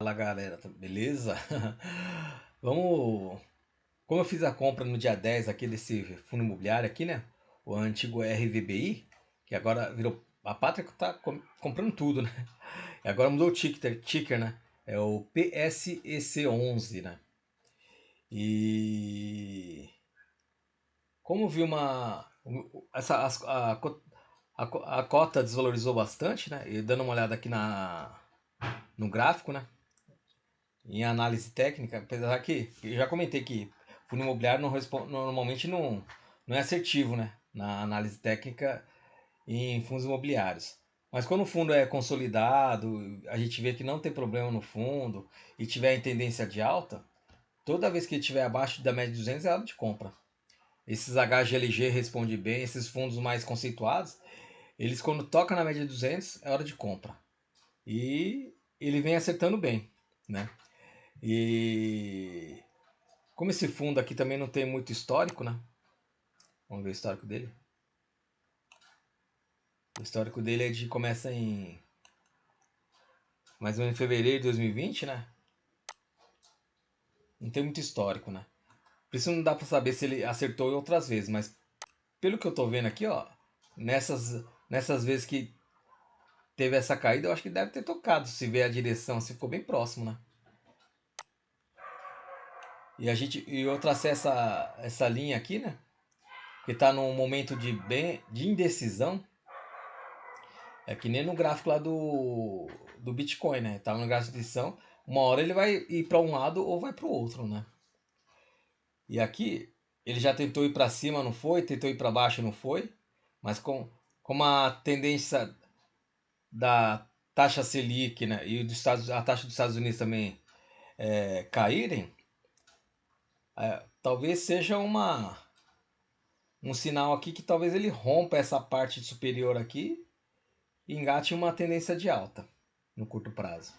Fala galera, beleza? Vamos. Como eu fiz a compra no dia 10 aqui desse fundo imobiliário aqui, né? O antigo RVBI, que agora virou. A Pátria tá comprando tudo, né? E agora mudou o ticker, né? É o PSEC11, né? E como vi uma. Essa, a cota desvalorizou bastante, né? E dando uma olhada aqui no gráfico, né? Em análise técnica, apesar que eu já comentei que fundo imobiliário normalmente não é assertivo, né? Na análise técnica em fundos imobiliários. Mas quando o fundo é consolidado, a gente vê que não tem problema no fundo e tiver em tendência de alta, toda vez que ele estiver abaixo da média de 200 é hora de compra. Esses HGLG respondem bem, esses fundos mais conceituados, eles quando toca na média de 200 é hora de compra. E ele vem acertando bem, né? E como esse fundo aqui também não tem muito histórico, né? Vamos ver o histórico dele. O histórico dele começa em mais ou menos em fevereiro de 2020, né? Não tem muito histórico, né? Por isso não dá pra saber se ele acertou outras vezes, mas pelo que eu tô vendo aqui, ó, nessas vezes que teve essa caída, eu acho que deve ter tocado, se ver a direção, se ficou bem próximo, né? E eu tracei essa linha aqui, né? Que tá num momento de indecisão. É que nem no gráfico lá do Bitcoin, né? Tava no gráfico de indecisão. Uma hora ele vai ir para um lado ou vai para o outro, né? E aqui ele já tentou ir para cima, não foi? Tentou ir para baixo, não foi? Mas como a tendência da taxa Selic, né? E a taxa dos Estados Unidos também caírem, talvez seja um sinal aqui que talvez ele rompa essa parte superior aqui e engate uma tendência de alta no curto prazo.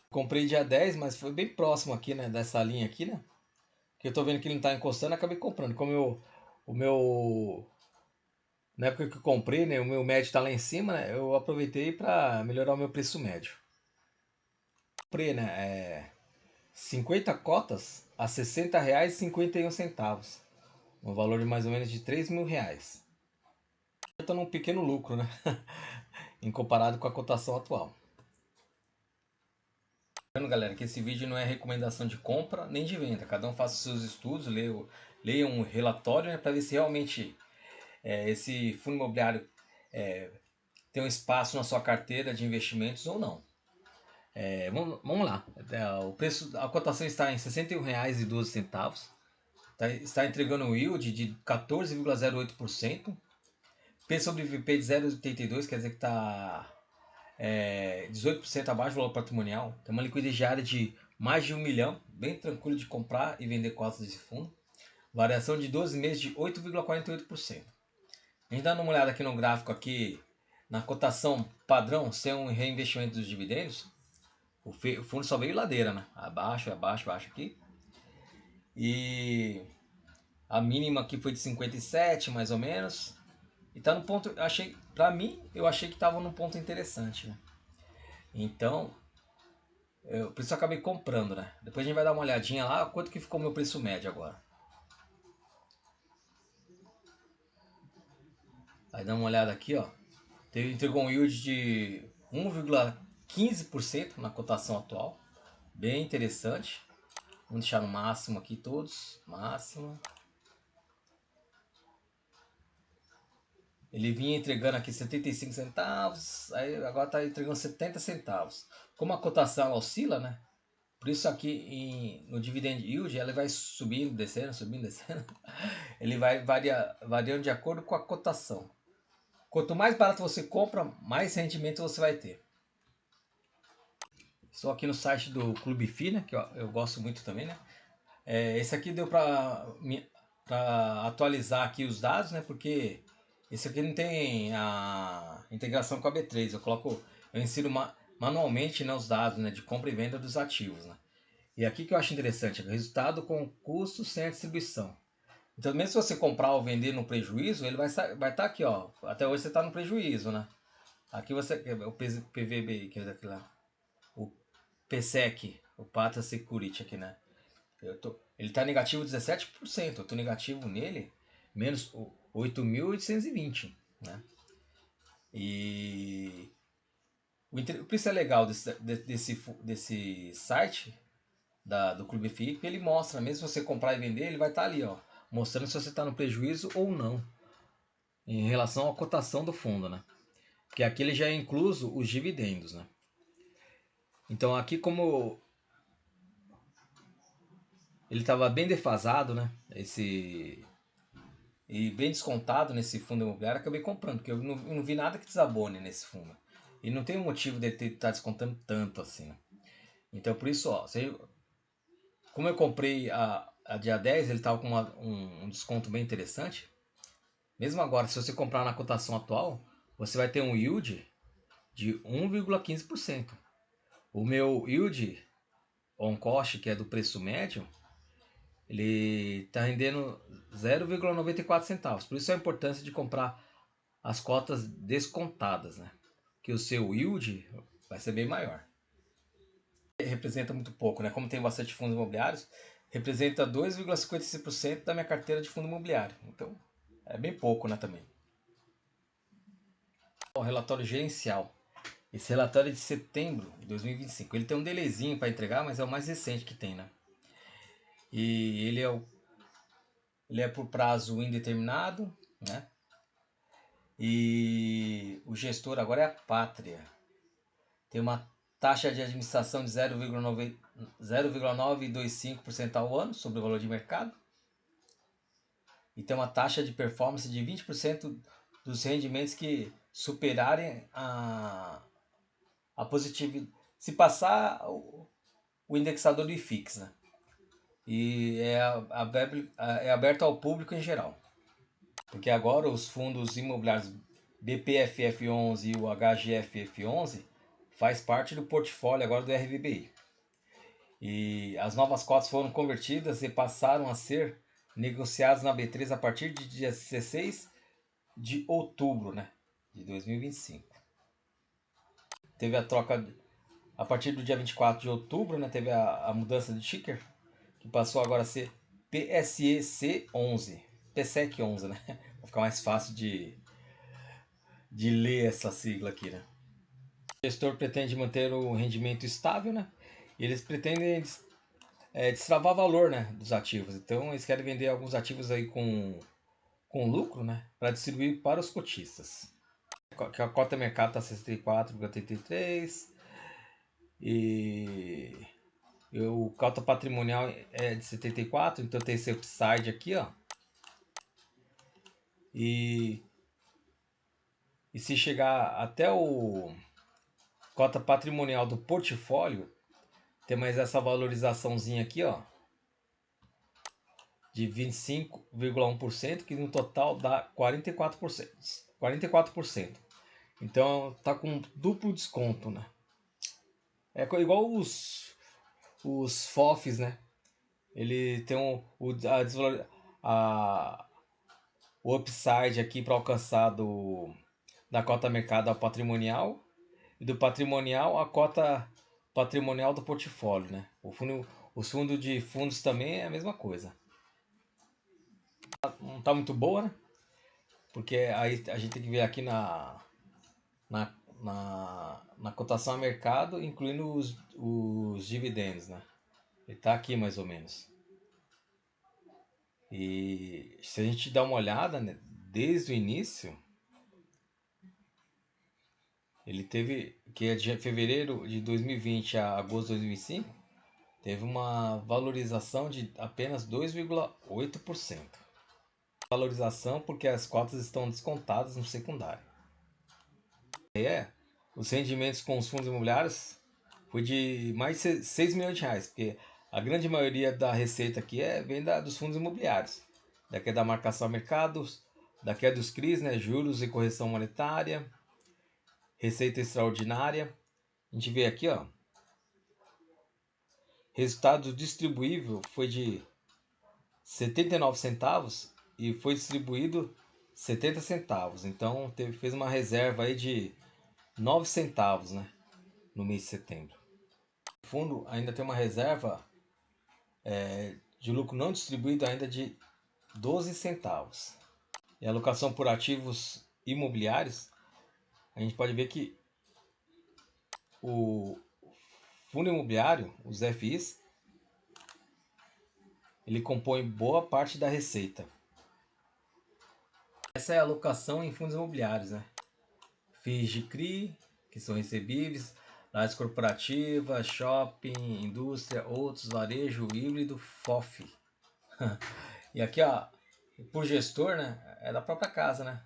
Comprei dia 10, mas foi bem próximo aqui, né? Dessa linha aqui, né? Que eu tô vendo que ele não tá encostando, acabei comprando. O meu. Na época que eu comprei, né? O meu médio tá lá em cima, né? Eu aproveitei para melhorar o meu preço médio. Comprei, né? 50 cotas a R$ 60,51. Um valor de mais ou menos de R$ 3.000. Eu tô num pequeno lucro, né? Em comparado com a cotação atual. Galera, que esse vídeo não é recomendação de compra nem de venda. Cada um faça os seus estudos, leia um relatório, né, para ver se realmente esse fundo imobiliário tem um espaço na sua carteira de investimentos ou não. Vamos lá. O preço, a cotação está em R$ 61,12. Está entregando um yield de 14,08%. P sobre VP de 0,82, quer dizer que está 18% abaixo do valor patrimonial. Tem uma liquidez diária de mais de 1 milhão, bem tranquilo de comprar e vender cotas desse fundo. Variação de 12 meses de 8,48%. A gente dá uma olhada aqui no gráfico aqui, na cotação padrão, sem um reinvestimento dos dividendos, o fundo só veio ladeira, né? Abaixo, abaixo, abaixo aqui. E a mínima aqui foi de 57, mais ou menos. E tá no ponto, eu achei que estava num ponto interessante, né? Então, por isso eu acabei comprando, né? Depois a gente vai dar uma olhadinha lá, quanto que ficou meu preço médio agora. Aí dá uma olhada aqui, ó. Entregou um yield de 1,15% na cotação atual. Bem interessante. Vamos deixar no máximo aqui todos. Máximo. Ele vinha entregando aqui 75 centavos. Aí agora está entregando 70 centavos. Como a cotação oscila, né? Por isso aqui no dividend yield ela vai subindo, descendo, subindo, descendo. Ele vai variando de acordo com a cotação. Quanto mais barato você compra, mais rendimento você vai ter. Estou aqui no site do Clube FI, né, que eu gosto muito também, né? Esse aqui deu para atualizar aqui os dados, né? Porque esse aqui não tem a integração com a B3. Eu insiro manualmente, né, os dados, né, de compra e venda dos ativos, né? E aqui que eu acho interessante, resultado com custo sem a distribuição. Então, mesmo se você comprar ou vender no prejuízo, ele vai estar aqui, ó. Até hoje você está no prejuízo, né? Aqui você o PVB, que é aqui lá. PSEC, o Pátria Security aqui, né? Ele tá negativo 17%, eu tô negativo nele, menos 8.820, né? E por isso é legal desse site do Clube FI, ele mostra, mesmo se você comprar e vender, ele vai estar ali, ó, mostrando se você está no prejuízo ou não, em relação à cotação do fundo, né? Porque aqui ele já é incluso os dividendos, né? Então aqui, como ele estava bem defasado, né? E bem descontado nesse fundo imobiliário, acabei comprando, porque eu não vi nada que desabone nesse fundo. E não tem um motivo de estar descontando tanto assim, né? Então por isso, ó, como eu comprei a dia 10, ele estava com um desconto bem interessante. Mesmo agora, se você comprar na cotação atual, você vai ter um yield de 1,15%. O meu yield on cost, que é do preço médio, ele está rendendo 0,94 centavos. Por isso a importância de comprar as cotas descontadas, né? Que o seu yield vai ser bem maior. Representa muito pouco, né? Como tem bastante fundos imobiliários, representa 2,56% da minha carteira de fundo imobiliário. Então, é bem pouco, né, também. O relatório gerencial. Esse relatório é de setembro de 2025. Ele tem um delayzinho para entregar, mas é o mais recente que tem, né? E ele é por prazo indeterminado, né? E o gestor agora é a Pátria. Tem uma taxa de administração de 0,925% ao ano sobre o valor de mercado. E tem uma taxa de performance de 20% dos rendimentos que superarem a positividade. Se passar o indexador do IFIX, né? E é aberto ao público em geral. Porque agora os fundos imobiliários BPFF11 e o HGFF11 faz parte do portfólio agora do RVBI. E as novas cotas foram convertidas e passaram a ser negociadas na B3 a partir de dia 16 de outubro, né, de 2025. Teve a troca a partir do dia 24 de outubro, né, teve a mudança de ticker, que passou agora a ser PSEC11, PSEC11, né? Vai ficar mais fácil de ler essa sigla aqui, né? O gestor pretende manter o rendimento estável, né? E eles pretendem destravar valor, né, dos ativos. Então eles querem vender alguns ativos aí com lucro, né, para distribuir para os cotistas. A cota mercado está 64,83 e o cota patrimonial é de 74, então tem esse upside aqui, ó. E se chegar até o cota patrimonial do portfólio, tem mais essa valorizaçãozinha aqui, ó, de 25,1%, que no total dá 44%. 44%. Então tá com duplo desconto, né? É igual os FOFs, né? Ele tem o upside aqui para alcançar da cota mercado ao patrimonial e do patrimonial à cota patrimonial do portfólio, né? Os fundos de fundos também é a mesma coisa. Não tá muito boa, né? Porque aí a gente tem que ver aqui na, na cotação a mercado, incluindo os dividendos, né? Ele tá aqui mais ou menos. E se a gente dá uma olhada, né, desde o início, ele teve, que é de fevereiro de 2020 a agosto de 2025, teve uma valorização de apenas 2,8%. Valorização porque as cotas estão descontadas no secundário. Os rendimentos com os fundos imobiliários foi de mais de 6 milhões de reais, porque a grande maioria da receita aqui vem dos fundos imobiliários. Daqui é da marcação a mercados, daqui é dos CRIs, né, juros e correção monetária, receita extraordinária. A gente vê aqui, ó, resultado distribuível foi de 79 centavos e foi distribuído 70 centavos. Então fez uma reserva aí de 9 centavos, né, no mês de setembro. fundo ainda tem uma reserva de lucro não distribuído ainda de 12 centavos. E a alocação por ativos imobiliários, a gente pode ver que o fundo imobiliário, os FIs, ele compõe boa parte da receita. Essa é a alocação em fundos imobiliários, né? FIIs de CRI, que são recebíveis, lajes corporativas, shopping, indústria, outros, varejo, híbrido, FOF. E aqui, ó, por gestor, né, é da própria casa, né?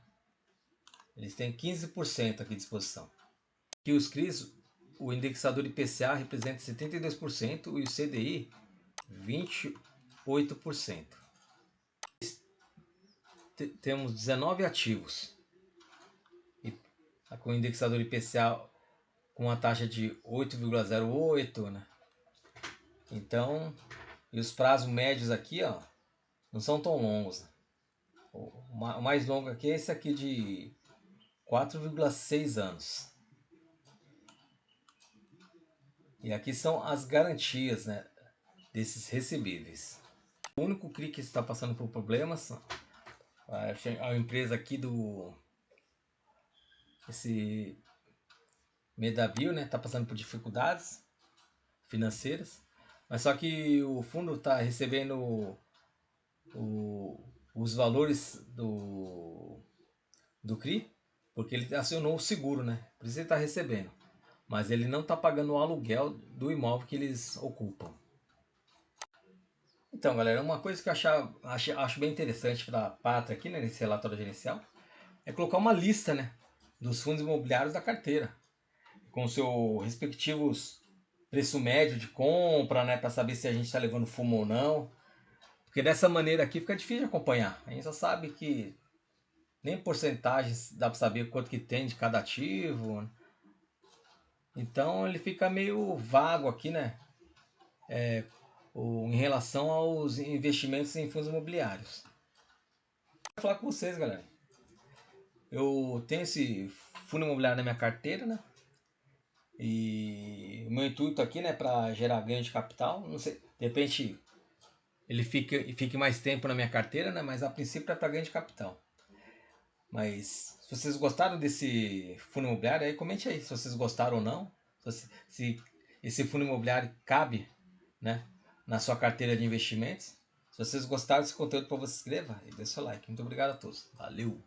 Eles têm 15% aqui à disposição. Aqui os CRIs, o indexador IPCA representa 72% e o CDI 28%. Temos 19 ativos. E com o indexador IPCA com uma taxa de 8,08, né? Então, e os prazos médios aqui, ó, não são tão longos, né? O mais longo aqui é esse aqui de 4,6 anos. E aqui são as garantias, né, desses recebíveis. O único CRI que está passando por problemas, a empresa aqui esse Medavil, né, está passando por dificuldades financeiras, mas só que o fundo está recebendo os valores do CRI, porque ele acionou o seguro, né? Por isso ele está recebendo. Mas ele não está pagando o aluguel do imóvel que eles ocupam. Então, galera, uma coisa que eu acho bem interessante para a Pátria aqui, né, nesse relatório gerencial, é colocar uma lista, né, dos fundos imobiliários da carteira, com seu respectivos preço médio de compra, né, para saber se a gente está levando fumo ou não. Porque dessa maneira aqui fica difícil de acompanhar. A gente só sabe que nem porcentagens dá para saber quanto que tem de cada ativo, né? Então ele fica meio vago aqui, né? Em relação aos investimentos em fundos imobiliários. Vou falar com vocês, galera. Eu tenho esse fundo imobiliário na minha carteira, né? E o meu intuito aqui, né, para gerar ganho de capital, não sei, de repente ele fique mais tempo na minha carteira, né? Mas a princípio é para ganho de capital. Mas se vocês gostaram desse fundo imobiliário, aí comente aí se vocês gostaram ou não. Se esse fundo imobiliário cabe, né, na sua carteira de investimentos. Se vocês gostaram desse conteúdo, por favor, se inscreva e dê seu like. Muito obrigado a todos. Valeu!